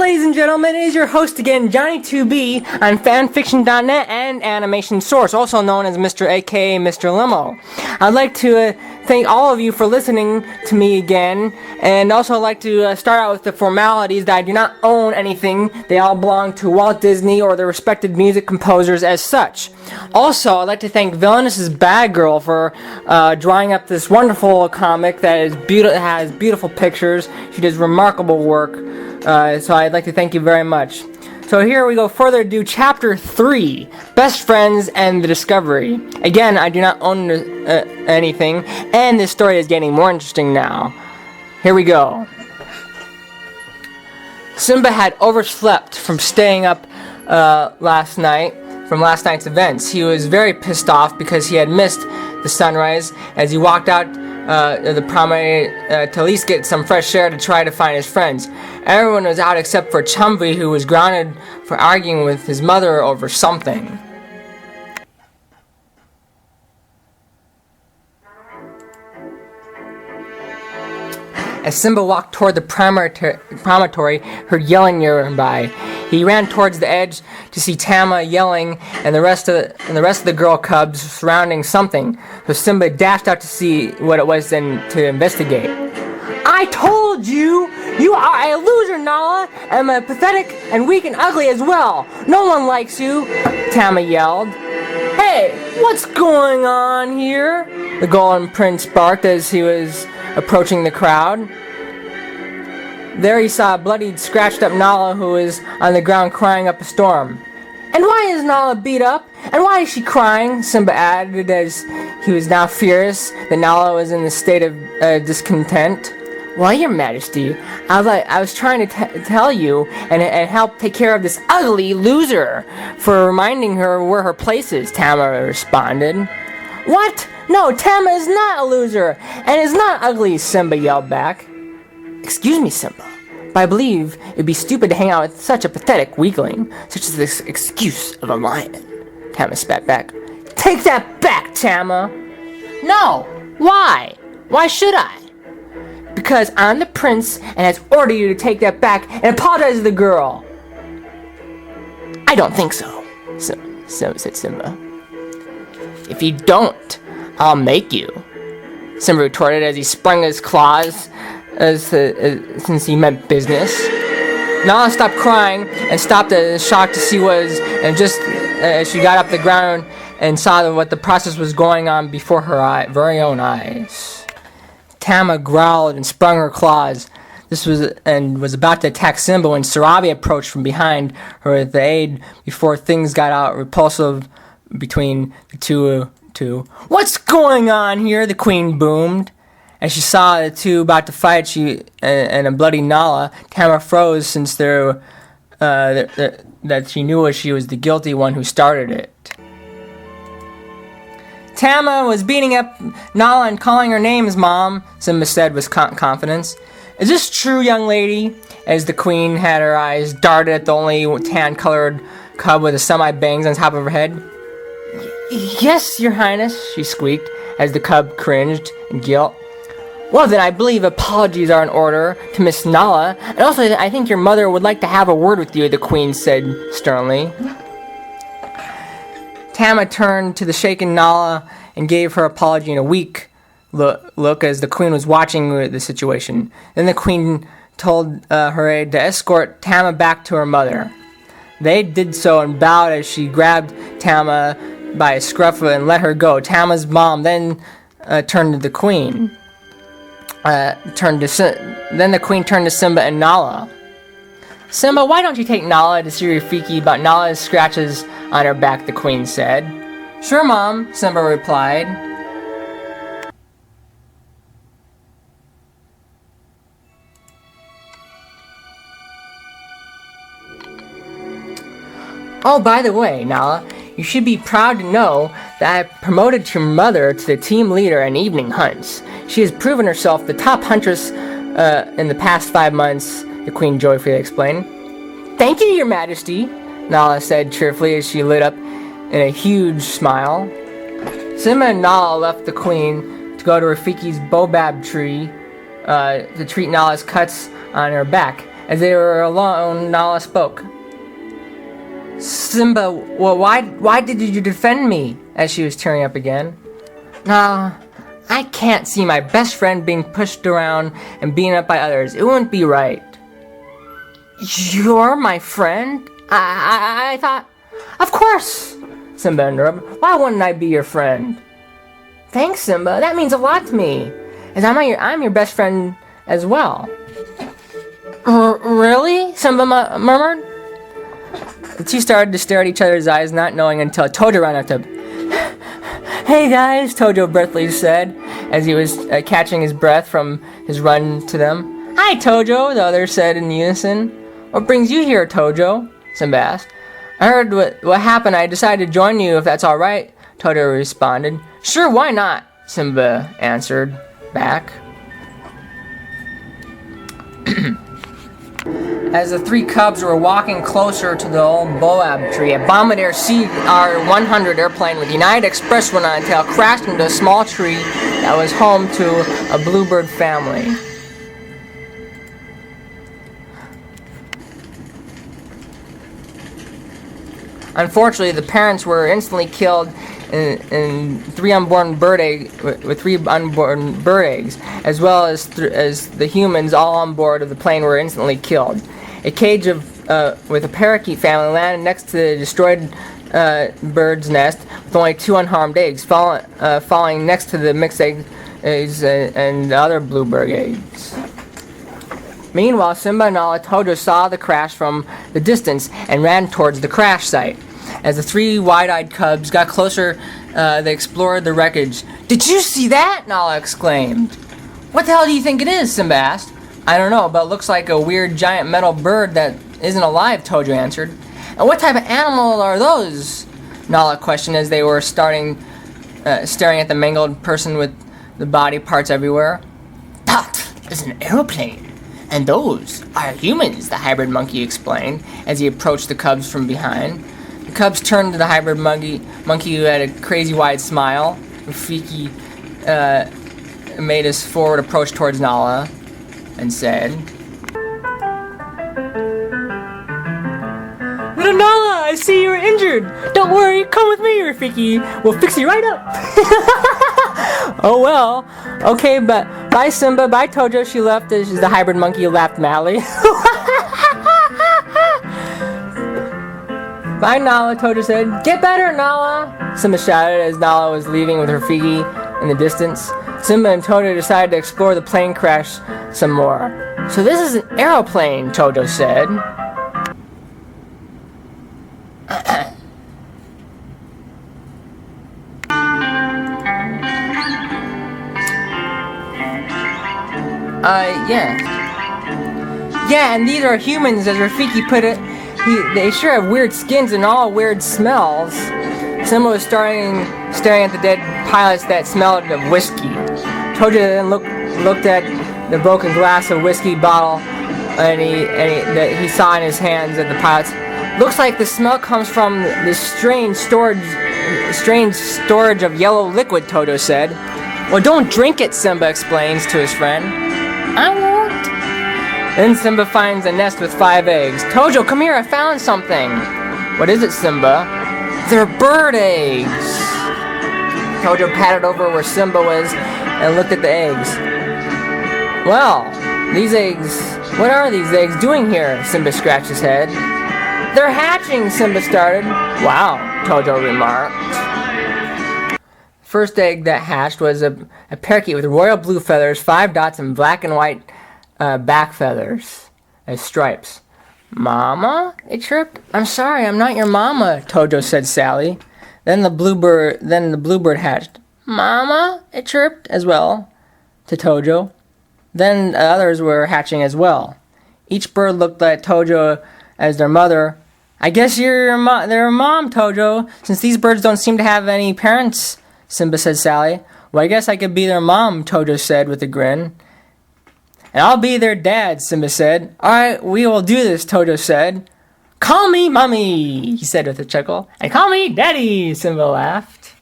ladies and gentlemen, it is your host again, Johnny2B, on fanfiction.net and Animation Source, also known as Mr. aka Mr. Limo. I'd like to thank all of you for listening to me again, and also I'd like to start out with the formalities that I do not own anything. They all belong to Walt Disney or their respected music composers as such. Also, I'd like to thank Villainous' Bad Girl for drawing up this wonderful comic that is has beautiful pictures. She does remarkable work. So I'd like to thank you very much. So here we go, further ado, Chapter 3, Best Friends and the Discovery. Again, I do not own anything, and this story is getting more interesting now. Here we go. Simba had overslept from staying up last night's events. He was very pissed off because he had missed the sunrise as he walked out the promenade to at least get some fresh air to try to find his friends. Everyone was out except for Chumvi, who was grounded for arguing with his mother over something. As Simba walked toward the promontory, heard yelling nearby. He ran towards the edge to see Tama yelling and the rest of the girl cubs surrounding something. So Simba dashed out to see what it was and to investigate. I told you! You are a loser, Nala! I'm pathetic and weak and ugly as well! No one likes you! Tama yelled. Hey, what's going on here? The Golden Prince barked as he was approaching the crowd. There he saw a bloodied, scratched-up Nala who was on the ground crying up a storm. And why is Nala beat up? And why is she crying? Simba added as he was now furious that Nala was in a state of discontent. Well, your majesty, I was trying to tell you and help take care of this ugly loser for reminding her where her place is, Tama responded. What? No, Tama is not a loser and is not ugly, Simba yelled back. Excuse me, Simba, but I believe it would be stupid to hang out with such a pathetic weakling, such as this excuse of a lion. Tama spat back. Take that back, Tama! No! Why? Why should I? Because I'm the prince and has ordered you to take that back and apologize to the girl. I don't think so, said Simba. If you don't, I'll make you, Simba retorted as he sprung his claws since he meant business. Nala stopped crying and stopped shocked to see and just as she got up the ground and saw what the process was going on before her very own eyes. Tama growled and sprung her claws. Was about to attack Simba when Sarabi approached from behind her with the aid before things got out repulsive between the two. What's going on here? The queen boomed. As she saw the two about to fight, and a bloody Nala, Tama froze since that she knew she was the guilty one who started it. Tama was beating up Nala and calling her names, Mom, Simba said with confidence. Is this true, young lady? As the queen had her eyes darted at the only tan-colored cub with the semi-bangs on top of her head. Yes, your highness, she squeaked, as the cub cringed in guilt. Well then, I believe apologies are in order to Miss Nala, and also I think your mother would like to have a word with you, the queen said sternly. Tama turned to the shaken Nala and gave her apology in a weak look as the queen was watching the situation. Then the queen told her aide to escort Tama back to her mother. They did so and bowed as she grabbed Tama by a scruff and let her go. Tama's mom then turned to the queen. Then the queen turned to Simba and Nala. Simba, why don't you take Nala to see Rafiki about Nala's scratches on her back, the queen said. Sure, Mom, Simba replied. Oh, by the way, Nala, you should be proud to know that I promoted your mother to the team leader in evening hunts. She has proven herself the top huntress in the past 5 months, the queen joyfully explained. Thank you, your majesty, Nala said cheerfully as she lit up in a huge smile. Simba and Nala left the queen to go to Rafiki's baobab tree to treat Nala's cuts on her back. As they were alone, Nala spoke. Simba, well, why did you defend me? As she was tearing up again. Nah, I can't see my best friend being pushed around and beaten up by others. It wouldn't be right. You're my friend? I thought... Of course, Simba interrupted. Why wouldn't I be your friend? Thanks, Simba. That means a lot to me. As I'm your best friend as well. Really? Simba murmured. The two started to stare at each other's eyes, not knowing until Tojo ran up to him. Hey guys, Tojo breathlessly said, as he was catching his breath from his run to them. Hi, Tojo, the others said in unison. What brings you here, Tojo? Simba asked. I heard what happened. I decided to join you if that's all right, Tojo responded. Sure, why not? Simba answered back. As the three cubs were walking closer to the old boab tree, a Bombardier CR-100 airplane with United Express one on tail crashed into a small tree that was home to a bluebird family. Unfortunately, the parents were instantly killed with three unborn bird eggs, as well as the humans all on board of the plane were instantly killed. A cage with a parakeet family landed next to the destroyed bird's nest with only 2 unharmed eggs, falling next to the mixed eggs and the other bluebird eggs. Meanwhile, Simba and Nala Tojo saw the crash from the distance and ran towards the crash site. As the three wide-eyed cubs got closer, they explored the wreckage. Did you see that? Nala exclaimed. What the hell do you think it is? Simba asked. I don't know, but it looks like a weird giant metal bird that isn't alive, Tojo answered. And what type of animal are those? Nala questioned as they were staring at the mangled person with the body parts everywhere. That is an aeroplane, and those are humans, the hybrid monkey explained as he approached the cubs from behind. The cubs turned to the hybrid monkey who had a crazy wide smile. Rafiki made his forward approach towards Nala and said, Little Nala, I see you're injured. Don't worry, come with me, Rafiki. We'll fix you right up. Oh well. Okay, but bye Simba, bye Tojo. She left as the hybrid monkey laughed madly. Bye Nala, Tojo said. Get better, Nala, Simba shouted as Nala was leaving with Rafiki in the distance. Simba and Tojo decided to explore the plane crash some more. So this is an aeroplane, Tojo said. Yeah, and these are humans, as Rafiki put it. They sure have weird skins and all weird smells. Simba was staring at the dead pilots that smelled of whiskey. Tojo then looked at the broken glass of whiskey bottle that he saw in his hands at the pilots. Looks like the smell comes from this strange storage of yellow liquid, Tojo said. Well, don't drink it, Simba explains to his friend. I won't. Then Simba finds a nest with 5 eggs. Tojo, come here, I found something. What is it, Simba? They're bird eggs. Tojo patted over where Simba was and looked at the eggs. Well, these eggs... What are these eggs doing here? Simba scratched his head. They're hatching, Simba started. Wow, Tojo remarked. First egg that hatched was a parakeet with royal blue feathers, 5 dots, and black and white back feathers as stripes. Mama? It chirped. I'm sorry, I'm not your mama, Tojo said sadly. Then the bluebird hatched. Mama? It chirped as well to Tojo. Then others were hatching as well. Each bird looked at Tojo as their mother. I guess their mom, Tojo, since these birds don't seem to have any parents, Simba said sadly. Well, I guess I could be their mom, Tojo said with a grin. And I'll be their dad, Simba said. Alright, we will do this, Tojo said. Call me Mommy, he said with a chuckle. And call me Daddy, Simba laughed.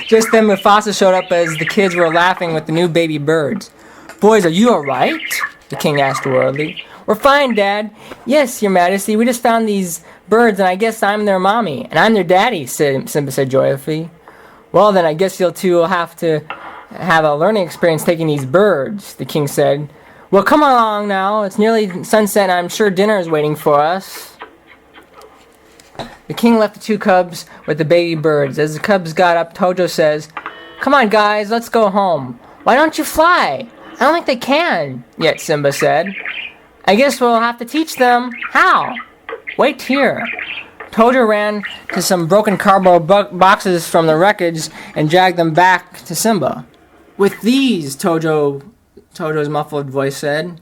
Just then Mufasa showed up as the kids were laughing with the new baby birds. Boys, are you alright? The king asked worriedly. We're fine, Dad. Yes, Your Majesty, we just found these birds and I guess I'm their mommy. And I'm their daddy, Simba said joyfully. Well then, I guess you two will have to have a learning experience taking these birds, the king said. Well, come along now. It's nearly sunset and I'm sure dinner is waiting for us. The king left the two cubs with the baby birds. As the cubs got up, Tojo says, Come on, guys, let's go home. Why don't you fly? I don't think they can, yet Simba said. I guess we'll have to teach them how. Wait here. Tojo ran to some broken cardboard boxes from the wreckage and dragged them back to Simba. With these, Tojo's muffled voice said.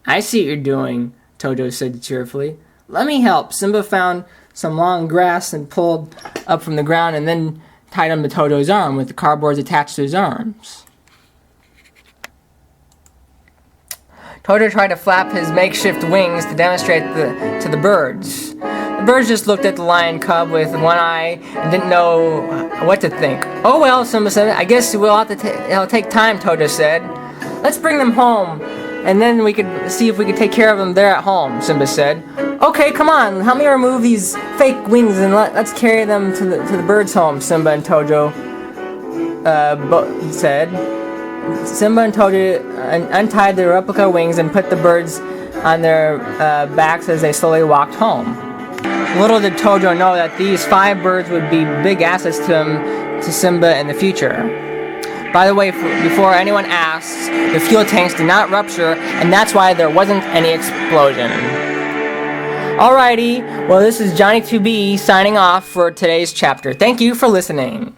I see what you're doing, Tojo said cheerfully. Let me help. Simba found some long grass and pulled up from the ground and then tied him to Tojo's arm with the cardboards attached to his arms. Tojo tried to flap his makeshift wings to demonstrate to the birds. The birds just looked at the lion cub with one eye and didn't know what to think. Oh well, Simba said, I guess it'll take time, Tojo said. Let's bring them home, and then we could see if we could take care of them there at home, Simba said. Okay, come on, help me remove these fake wings and let's carry them to the birds' home, Simba and Tojo said. Simba and Tojo untied their replica wings and put the birds on their backs as they slowly walked home. Little did Tojo know that these 5 birds would be big assets to Simba in the future. By the way, before anyone asks, the fuel tanks did not rupture, and that's why there wasn't any explosion. Alrighty, well this is Johnny 2B signing off for today's chapter. Thank you for listening.